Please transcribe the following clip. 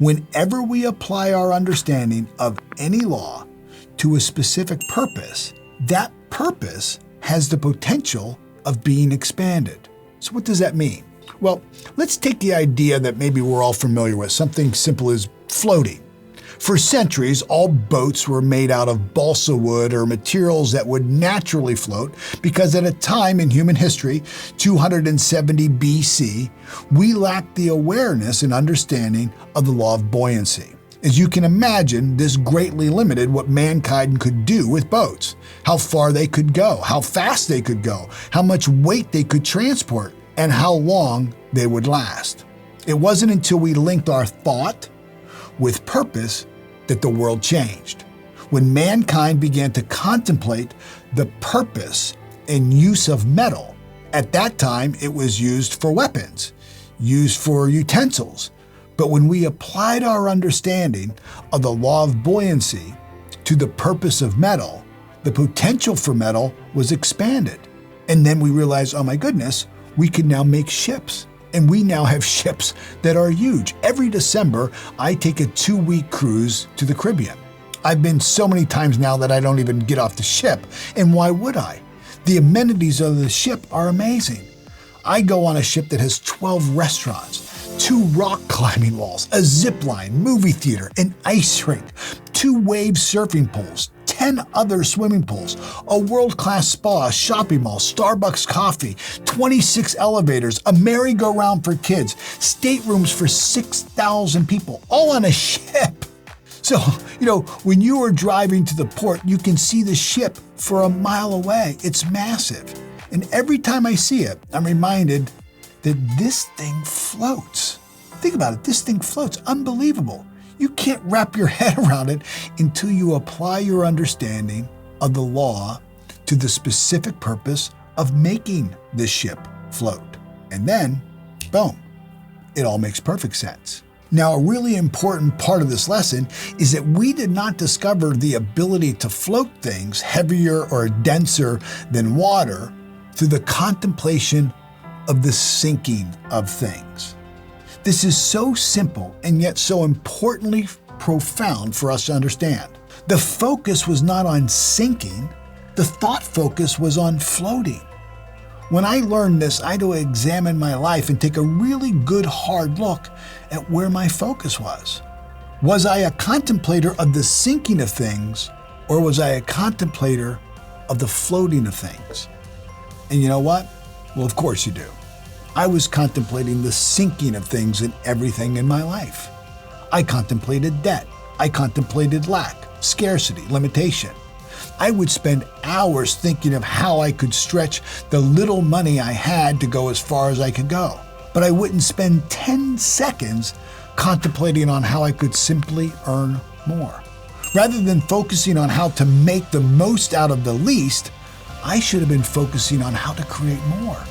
Whenever we apply our understanding of any law to a specific purpose, that purpose has the potential of being expanded. So what does that mean? Well, let's take the idea that maybe we're all familiar with, something simple as floating. For centuries, all boats were made out of balsa wood or materials that would naturally float because at a time in human history, 270 BC, we lacked the awareness and understanding of the law of buoyancy. As you can imagine, this greatly limited what mankind could do with boats, how far they could go, how fast they could go, how much weight they could transport, and how long they would last. It wasn't until we linked our thought with purpose that the world changed. When mankind began to contemplate the purpose and use of metal, at that time it was used for weapons, used for utensils. But when we applied our understanding of the law of buoyancy to the purpose of metal, the potential for metal was expanded. And then we realized, oh my goodness, we can now make ships. And we now have ships that are huge. Every December, I take a 2-week cruise to the Caribbean. I've been so many times now that I don't even get off the ship. And why would I? The amenities of the ship are amazing. I go on a ship that has 12 restaurants, 2 rock climbing walls, a zip line, movie theater, an ice rink, 2 wave surfing pools, 10 other swimming pools, a world-class spa, a shopping mall, Starbucks coffee, 26 elevators, a merry-go-round for kids, staterooms for 6,000 people, all on a ship. So, when you are driving to the port, you can see the ship for a mile away. It's massive. And every time I see it, I'm reminded that this thing floats. Think about it, this thing floats. Unbelievable. You can't wrap your head around it until you apply your understanding of the law to the specific purpose of making this ship float. And then, boom, it all makes perfect sense. Now, a really important part of this lesson is that we did not discover the ability to float things heavier or denser than water through the contemplation of the sinking of things. This is so simple and yet so importantly profound for us to understand. The focus was not on sinking, the thought focus was on floating. When I learned this, I had to examine my life and take a really good hard look at where my focus was. Was I a contemplator of the sinking of things, or was I a contemplator of the floating of things? And you know what? Well, of course you do. I was contemplating the sinking of things in everything in my life. I contemplated debt. I contemplated lack, scarcity, limitation. I would spend hours thinking of how I could stretch the little money I had to go as far as I could go. But I wouldn't spend 10 seconds contemplating on how I could simply earn more. Rather than focusing on how to make the most out of the least, I should have been focusing on how to create more.